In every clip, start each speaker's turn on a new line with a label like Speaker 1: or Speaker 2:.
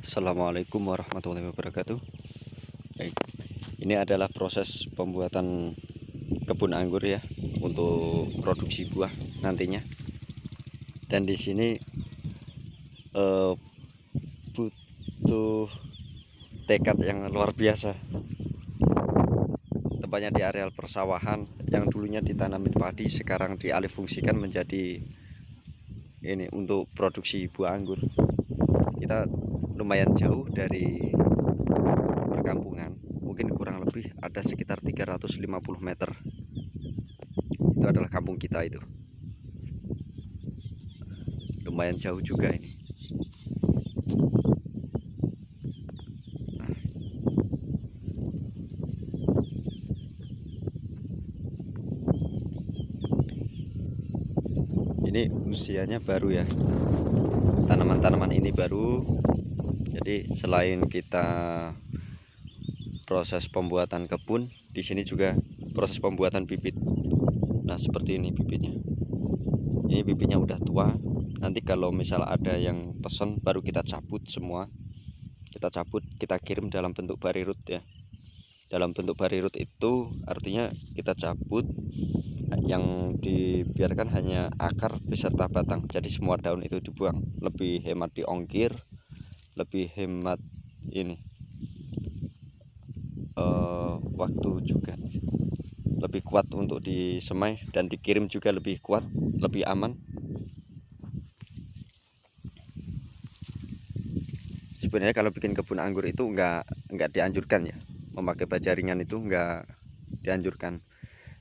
Speaker 1: Assalamualaikum warahmatullahi wabarakatuh. Baik, ini adalah proses pembuatan kebun anggur ya untuk produksi buah nantinya. Dan di sini butuh tekad yang luar biasa. Tempatnya di areal persawahan yang dulunya ditanamin padi, sekarang dialihfungsikan menjadi ini untuk produksi buah anggur. Kita lumayan jauh dari perkampungan, mungkin kurang lebih ada sekitar 350 meter. Itu adalah kampung kita itu. Lumayan jauh juga ini. Ini usianya baru ya. Tanaman-tanaman ini baru. Jadi selain kita proses pembuatan kebun, di sini juga proses pembuatan bibit. Nah, seperti ini bibitnya. Ini bibitnya udah tua. Nanti kalau misal ada yang pesen baru kita cabut semua. Kita cabut, kita kirim dalam bentuk barirut ya. Dalam bentuk barirut itu artinya kita cabut, yang dibiarkan hanya akar beserta batang. Jadi semua daun itu dibuang. Lebih hemat di ongkir, lebih hemat ini waktu juga, lebih kuat untuk disemai dan dikirim juga lebih kuat, lebih aman. Sebenarnya kalau bikin kebun anggur itu nggak dianjurkan ya, memakai baja ringan itu nggak dianjurkan.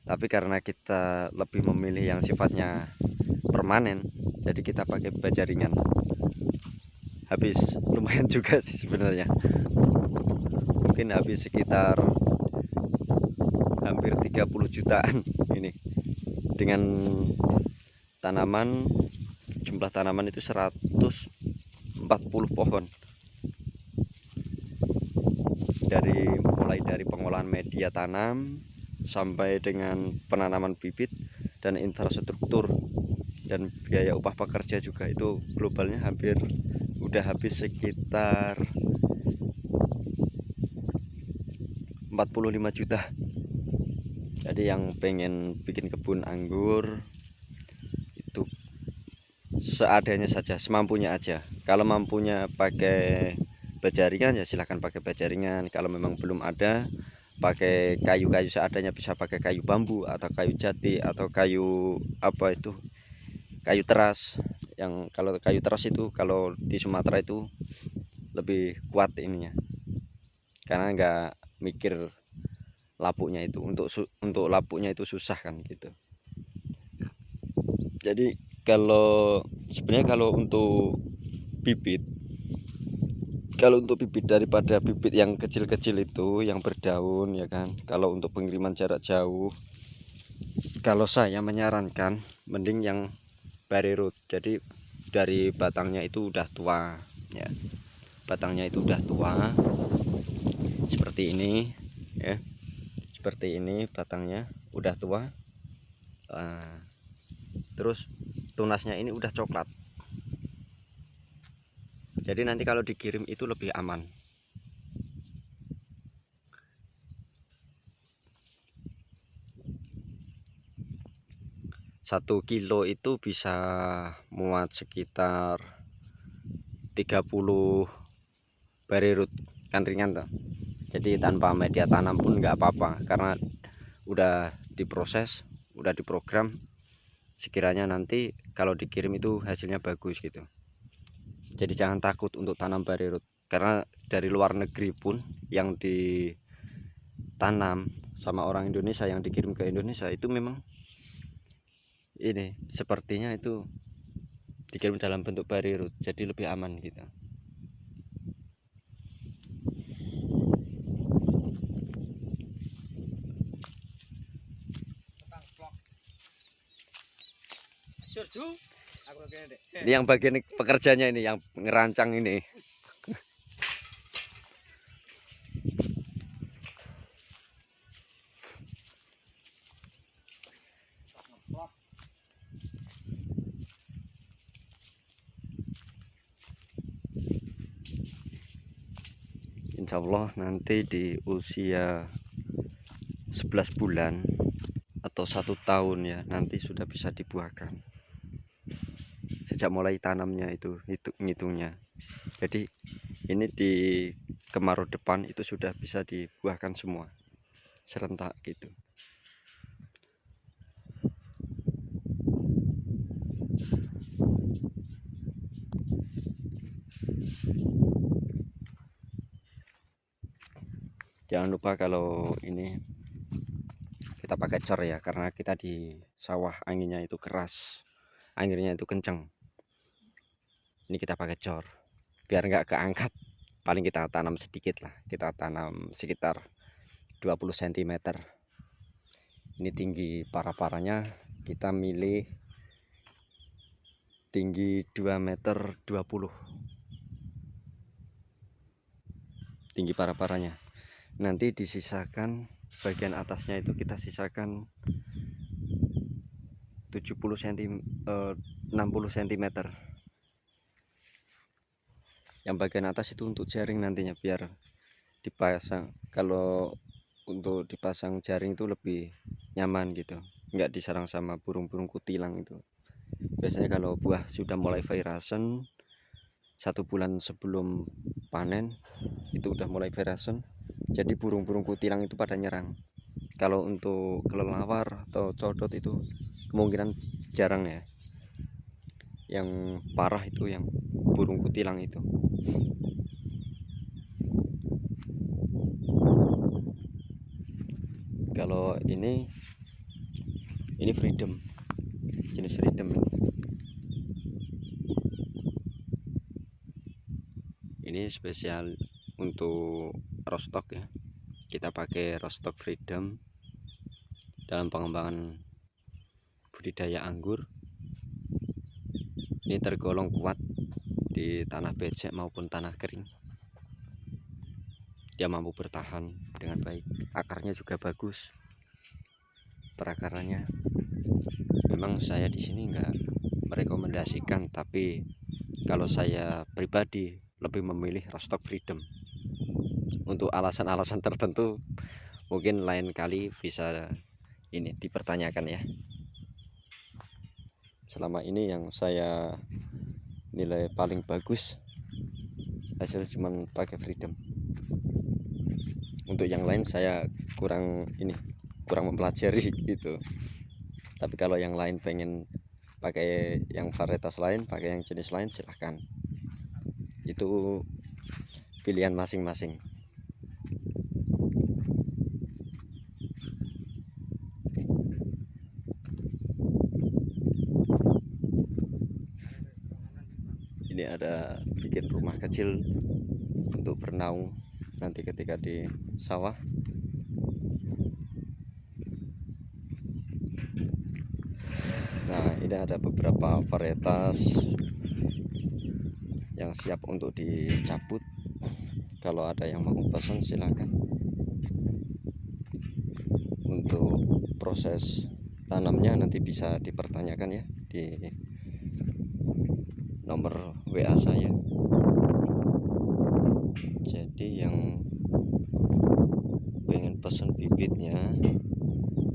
Speaker 1: Tapi karena kita lebih memilih yang sifatnya permanen, jadi kita pakai baja ringan. Habis lumayan juga sih sebenarnya, mungkin habis sekitar hampir 30 jutaan ini dengan tanaman. Jumlah tanaman itu 140 pohon, mulai dari pengolahan media tanam sampai dengan penanaman bibit dan infrastruktur dan biaya upah pekerja juga. Itu globalnya hampir udah habis sekitar 45 juta. Jadi yang pengen bikin kebun anggur itu seadanya saja, semampunya aja. Kalau mampunya pakai baja ringan ya silahkan pakai baja ringan. Kalau memang belum ada, pakai kayu-kayu seadanya, bisa pakai kayu bambu atau kayu jati atau kayu apa itu, kayu teras. Yang kalau kayu teras itu kalau di Sumatera itu lebih kuat ininya, karena nggak mikir lapuknya itu, untuk lapuknya itu susah kan gitu. Jadi kalau sebenarnya kalau untuk bibit daripada bibit yang kecil-kecil itu yang berdaun ya kan, kalau untuk pengiriman jarak jauh, kalau saya menyarankan mending yang barirut. Jadi dari batangnya itu udah tua ya, batangnya itu udah tua seperti ini ya, seperti ini batangnya udah tua. Terus tunasnya ini udah coklat, jadi nanti kalau dikirim itu lebih aman. Satu kilo itu bisa muat sekitar 30 barirut, kan ringan tuh. Jadi tanpa media tanam pun nggak apa-apa, karena udah diproses, udah diprogram. Sekiranya nanti kalau dikirim itu hasilnya bagus gitu. Jadi jangan takut untuk tanam barirut, karena dari luar negeri pun yang ditanam sama orang Indonesia yang dikirim ke Indonesia itu memang ini sepertinya itu dikirim dalam bentuk barirut, jadi lebih aman gitu. Ini yang bagian pekerjanya ini, yang ngerancang ini. Insya Allah nanti di usia 11 bulan atau 1 tahun ya, nanti sudah bisa dibuahkan sejak mulai tanamnya itu ngitungnya. Jadi ini di kemarau depan itu sudah bisa dibuahkan semua serentak gitu. Jangan lupa kalau ini kita pakai cor ya, karena kita di sawah anginnya itu keras, anginnya itu kenceng. Ini kita pakai cor biar nggak keangkat. Paling kita tanam sedikit lah, kita tanam sekitar 20 cm. Ini tinggi para-paranya kita milih tinggi 2,20 meter, tinggi para-paranya. Nanti disisakan bagian atasnya itu kita sisakan 60 cm. Yang bagian atas itu untuk jaring nantinya, biar dipasang. Kalau untuk dipasang jaring itu lebih nyaman gitu, nggak diserang sama burung-burung kutilang itu. Biasanya kalau buah sudah mulai virasen 1 bulan sebelum panen itu udah mulai virasen, jadi burung-burung kutilang itu pada nyerang. Kalau untuk kelelawar atau codot itu kemungkinan jarang ya. Yang parah itu yang burung kutilang itu. Kalau ini freedom, jenis freedom. Ini spesial untuk rostock ya. Kita pakai rostock freedom dalam pengembangan budidaya anggur. Ini tergolong kuat di tanah becek maupun tanah kering. Dia mampu bertahan dengan baik. Akarnya juga bagus. Perakarannya memang saya di sini nggak merekomendasikan, tapi kalau saya pribadi lebih memilih rostock freedom. Untuk alasan-alasan tertentu mungkin lain kali bisa ini dipertanyakan ya. Selama ini yang saya nilai paling bagus hasil cuman pakai freedom. Untuk yang lain saya kurang mempelajari gitu. Tapi kalau yang lain pengen pakai yang varietas lain, pakai yang jenis lain, silahkan. Itu pilihan masing-masing. Ini ada bikin rumah kecil untuk bernaung nanti ketika di sawah. Nah, ini ada beberapa varietas yang siap untuk dicabut. Kalau ada yang mau pesan silahkan. Untuk proses tanamnya nanti bisa dipertanyakan ya di nomor WA saya. Jadi yang pengen pesan bibitnya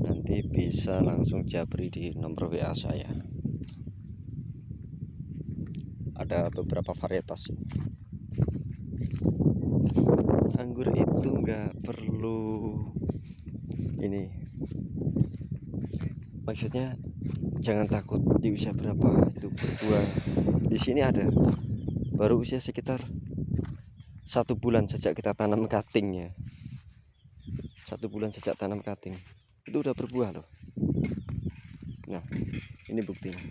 Speaker 1: nanti bisa langsung japri di nomor WA saya. Ada beberapa varietas. Anggur itu nggak perlu ini, maksudnya jangan takut di usia berapa itu berbuah. Di sini ada baru usia sekitar 1 bulan sejak kita tanam cuttingnya. 1 bulan sejak tanam cutting itu udah berbuah loh. Nah, ini buktinya.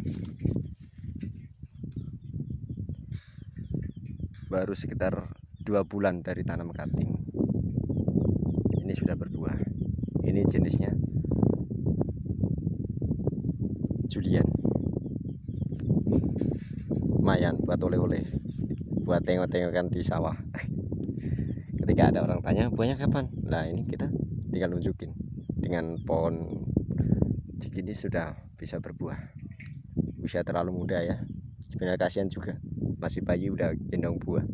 Speaker 1: Baru sekitar 2 bulan dari tanam cutting, ini sudah berbuah. Ini jenisnya Julian. Lumayan buat oleh-oleh, buat tengok-tengokan di sawah. Ketika ada orang tanya buahnya kapan, nah ini kita tinggal nunjukin dengan pohon segini sudah bisa berbuah. Usia terlalu muda ya, sebenarnya kasihan juga, masih bayi udah gendong buah.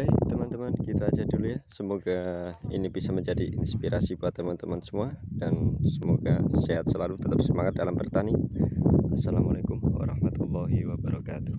Speaker 1: Baik teman-teman, gitu aja dulu ya. Semoga ini bisa menjadi inspirasi buat teman-teman semua, dan semoga sehat selalu, tetap semangat dalam bertani. Assalamualaikum warahmatullahi wabarakatuh.